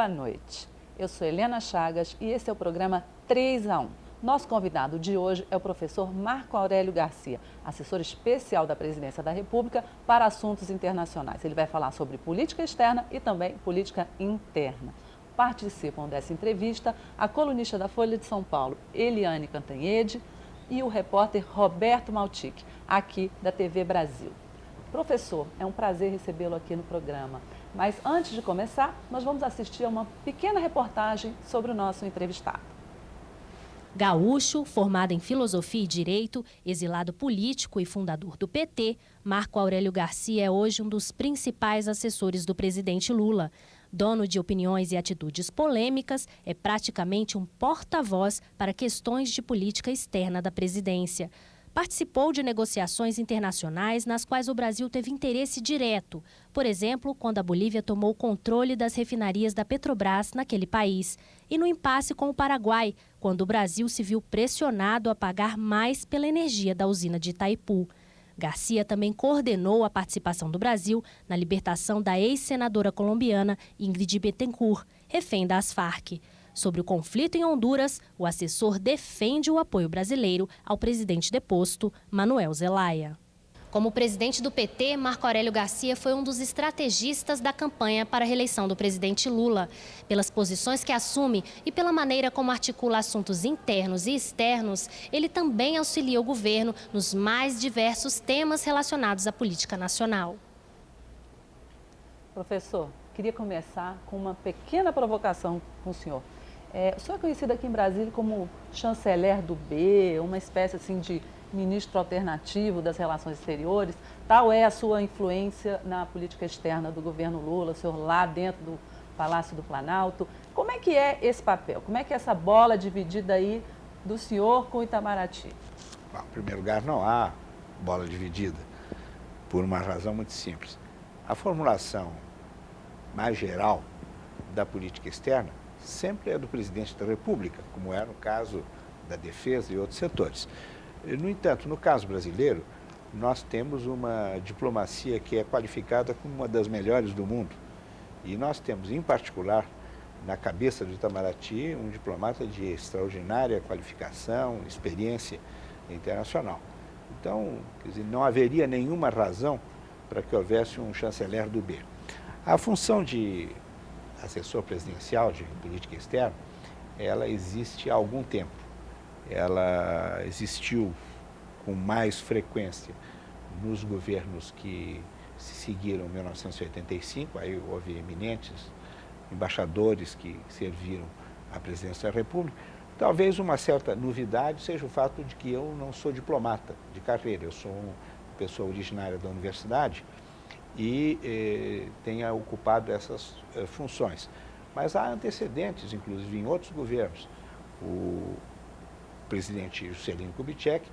Boa noite. Eu sou Helena Chagas e esse é o programa 3 a 1. Nosso convidado de hoje é o professor Marco Aurélio Garcia, assessor especial da Presidência da República para assuntos internacionais. Ele vai falar sobre política externa e também política interna. Participam dessa entrevista a colunista da Folha de São Paulo, Eliane Cantanhede, e o repórter Roberto Maltic, aqui da TV Brasil. Professor, é um prazer recebê-lo aqui no programa. Mas antes de começar, nós vamos assistir a uma pequena reportagem sobre o nosso entrevistado. Gaúcho, formado em Filosofia e Direito, exilado político e fundador do PT, Marco Aurélio Garcia é hoje um dos principais assessores do presidente Lula. Dono de opiniões e atitudes polêmicas, é praticamente um porta-voz para questões de política externa da presidência. Participou de negociações internacionais nas quais o Brasil teve interesse direto. Por exemplo, quando a Bolívia tomou o controle das refinarias da Petrobras naquele país. E no impasse com o Paraguai, quando o Brasil se viu pressionado a pagar mais pela energia da usina de Itaipu. Garcia também coordenou a participação do Brasil na libertação da ex-senadora colombiana Ingrid Betancourt, refém das Farc. Sobre o conflito em Honduras, o assessor defende o apoio brasileiro ao presidente deposto, Manuel Zelaya. Como presidente do PT, Marco Aurélio Garcia foi um dos estrategistas da campanha para a reeleição do presidente Lula. Pelas posições que assume e pela maneira como articula assuntos internos e externos, ele também auxilia o governo nos mais diversos temas relacionados à política nacional. Professor, queria começar com uma pequena provocação com o senhor. O senhor é conhecido aqui em Brasília como chanceler do B, uma espécie assim de ministro alternativo das relações exteriores. Tal é a sua influência na política externa do governo Lula, o senhor lá dentro do Palácio do Planalto. Como é que é esse papel? Como é que é essa bola dividida aí do senhor com o Itamaraty? Bom, em primeiro lugar, não há bola dividida, por uma razão muito simples. A formulação mais geral da política externa sempre é do presidente da República, como é no caso da defesa e outros setores. No entanto, no caso brasileiro, nós temos uma diplomacia que é qualificada como uma das melhores do mundo. E nós temos, em particular, na cabeça do Itamaraty, um diplomata de extraordinária qualificação, experiência internacional. Então, quer dizer, não haveria nenhuma razão para que houvesse um chanceler do B. A função de assessor presidencial de política externa, ela existe há algum tempo. Ela existiu com mais frequência nos governos que se seguiram em 1985, aí houve eminentes embaixadores que serviram à presidência da República. Talvez uma certa novidade seja o fato de que eu não sou diplomata de carreira, eu sou uma pessoa originária da universidade e tenha ocupado essas funções. Mas há antecedentes, inclusive em outros governos. O presidente Juscelino Kubitschek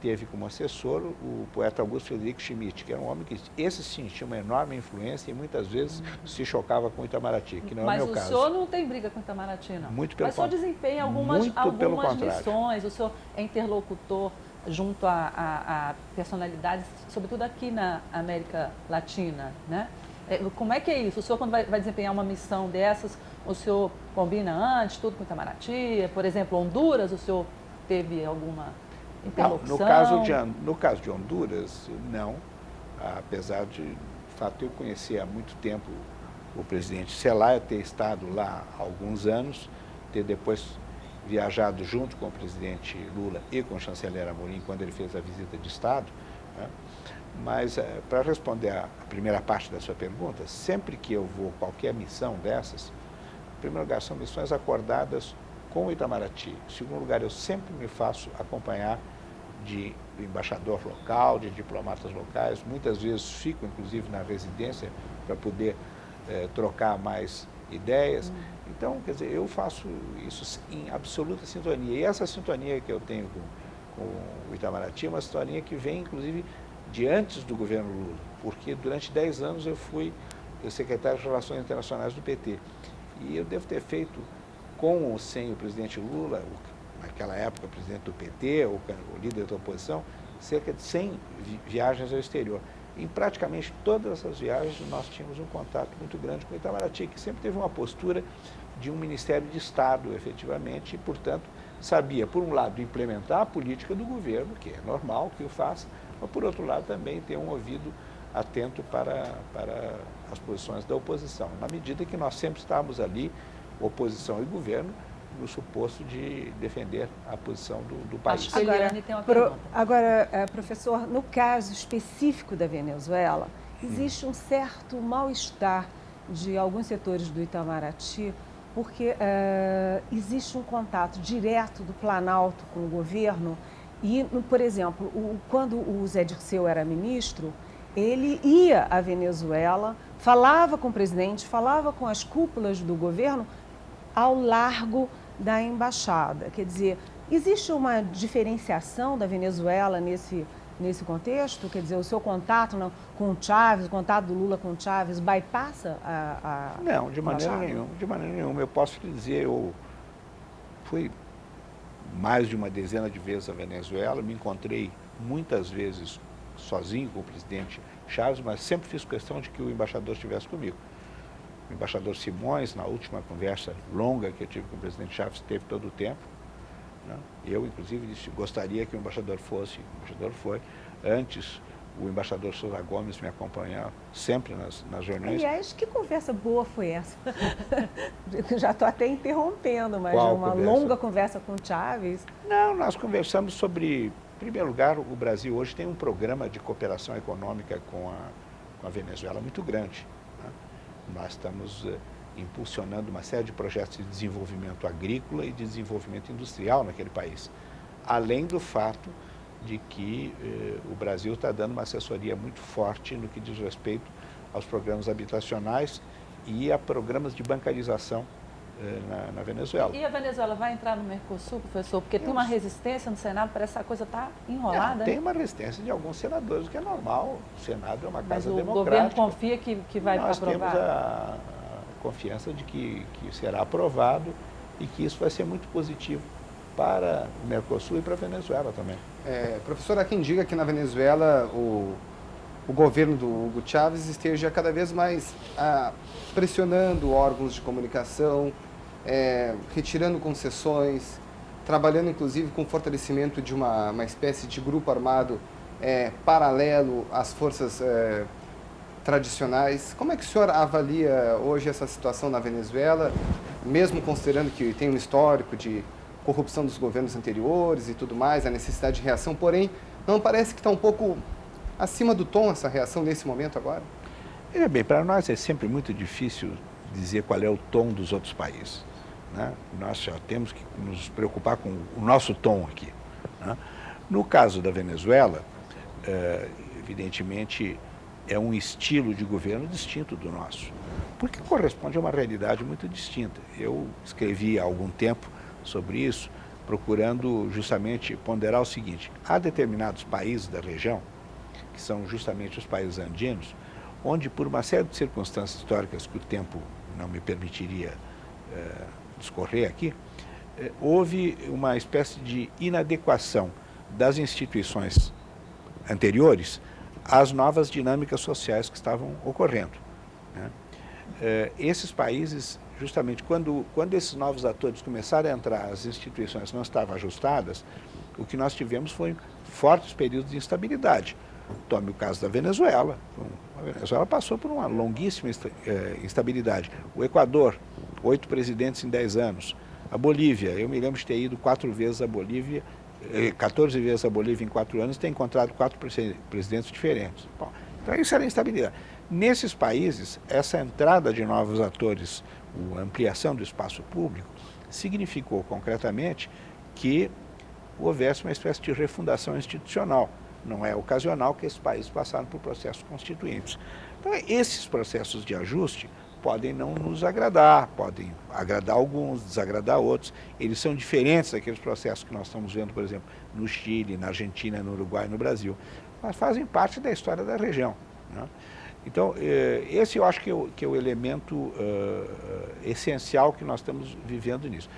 teve como assessor o poeta Augusto Frederico Schmidt, que era um homem que, esse sim, tinha uma enorme influência e muitas vezes se chocava com o Itamaraty, que não é o meu caso. Mas o senhor não tem briga com o Itamaraty, não? Muito pelo contrário. Mas o senhor desempenha algumas missões, o senhor é interlocutor junto a personalidades, sobretudo aqui na América Latina, né? Como é que é isso? O senhor, quando vai desempenhar uma missão dessas, o senhor combina antes tudo com o Itamaraty? Por exemplo, Honduras, o senhor teve alguma interlocução? Não, no caso de Honduras, não. Apesar de fato eu conhecer há muito tempo o presidente Zelaya, ter estado lá há alguns anos, ter depois viajado junto com o presidente Lula e com o chanceler Amorim quando ele fez a visita de Estado, né? Mas, para responder a primeira parte da sua pergunta, sempre que eu vou a qualquer missão dessas, em primeiro lugar, são missões acordadas com o Itamaraty. Em segundo lugar, eu sempre me faço acompanhar de embaixador local, de diplomatas locais, muitas vezes fico, inclusive, na residência para poder trocar mais ideias. Então, quer dizer, eu faço isso em absoluta sintonia. E essa sintonia que eu tenho com o Itamaraty é uma sintonia que vem, inclusive, de antes do governo Lula, porque durante 10 anos eu fui secretário de Relações Internacionais do PT. E eu devo ter feito, com ou sem o presidente Lula, naquela época o presidente do PT, o líder da oposição, cerca de 100 viagens ao exterior. em praticamente todas essas viagens nós tínhamos um contato muito grande com o Itamaraty, que sempre teve uma postura de um Ministério de Estado, efetivamente, e, portanto, sabia, por um lado, implementar a política do governo, que é normal que o faça, mas, por outro lado, também ter um ouvido atento para as posições da oposição, na medida que nós sempre estávamos ali, oposição e governo, no suposto de defender a posição do país. Acho que a Eliane tem uma pergunta. Agora, professor, no caso específico da Venezuela, existe um certo mal-estar de alguns setores do Itamaraty, porque existe um contato direto do Planalto com o governo e, por exemplo, quando o Zé Dirceu era ministro, ele ia à Venezuela, falava com o presidente, falava com as cúpulas do governo ao largo da embaixada. Quer dizer, existe uma diferenciação da Venezuela nesse contexto? Quer dizer, o seu contato com o Chávez, o contato do Lula com o Chávez, bypassa a Não, de maneira nenhuma. Eu posso lhe dizer, eu fui mais de uma dezena de vezes à Venezuela, me encontrei muitas vezes sozinho com o presidente Chávez, mas sempre fiz questão de que o embaixador estivesse comigo. O embaixador Simões, na última conversa longa que eu tive com o presidente Chávez, teve todo o tempo. Né? Eu, inclusive, disse, gostaria que o embaixador fosse. O embaixador foi. Antes, o embaixador Souza Gomes me acompanhava sempre nas reuniões. Aliás, que conversa boa foi essa? Já estou até interrompendo, mas Qual uma conversa? longa conversa com o Chávez. Não, nós conversamos sobre... Em primeiro lugar, o Brasil hoje tem um programa de cooperação econômica com a Venezuela muito grande. Né? Nós estamos impulsionando uma série de projetos de desenvolvimento agrícola e de desenvolvimento industrial naquele país. Além do fato de que o Brasil está dando uma assessoria muito forte no que diz respeito aos programas habitacionais e a programas de bancarização na Venezuela. E a Venezuela vai entrar no Mercosul, professor? Porque tem uma resistência no Senado, parece que a coisa está enrolada. Tem uma resistência de alguns senadores, o que é normal. O Senado é uma casa democrática. Mas o governo confia que vai aprovar? Nós temos a confiança de que será aprovado e que isso vai ser muito positivo para o Mercosul e para a Venezuela também. Professor, há quem diga que na Venezuela o governo do Hugo Chávez esteja cada vez mais pressionando órgãos de comunicação, retirando concessões, trabalhando inclusive com o fortalecimento de uma espécie de grupo armado paralelo às forças tradicionais. Como é que o senhor avalia hoje essa situação na Venezuela, mesmo considerando que tem um histórico de corrupção dos governos anteriores e tudo mais, a necessidade de reação, porém, não parece que está um pouco acima do tom essa reação nesse momento agora? Veja bem, para nós é sempre muito difícil dizer qual é o tom dos outros países. Né? Nós já temos que nos preocupar com o nosso tom aqui. Né? No caso da Venezuela, evidentemente, é um estilo de governo distinto do nosso, porque corresponde a uma realidade muito distinta. Eu escrevi há algum tempo sobre isso, procurando justamente ponderar o seguinte: há determinados países da região, que são justamente os países andinos, onde por uma série de circunstâncias históricas que o tempo não me permitiria discorrer aqui, houve uma espécie de inadequação das instituições anteriores às novas dinâmicas sociais que estavam ocorrendo. Né? Esses países, justamente quando esses novos atores começaram a entrar, as instituições não estavam ajustadas, o que nós tivemos foi fortes períodos de instabilidade. Tome o caso da Venezuela. A Venezuela passou por uma longuíssima instabilidade. O Equador, 8 presidentes em 10 anos. A Bolívia, eu me lembro de ter ido 4 vezes à Bolívia, 14 vezes à Bolívia em 4 anos, e ter encontrado 4 presidentes diferentes. Bom, então isso era instabilidade. Nesses países, essa entrada de novos atores, a ampliação do espaço público, significou concretamente que houvesse uma espécie de refundação institucional. Não é ocasional que esses países passaram por processos constituintes. Então, esses processos de ajuste podem não nos agradar, podem agradar alguns, desagradar outros. Eles são diferentes daqueles processos que nós estamos vendo, por exemplo, no Chile, na Argentina, no Uruguai e no Brasil. Mas fazem parte da história da região. Né? Então, esse eu acho que é o elemento essencial que nós estamos vivendo nisso.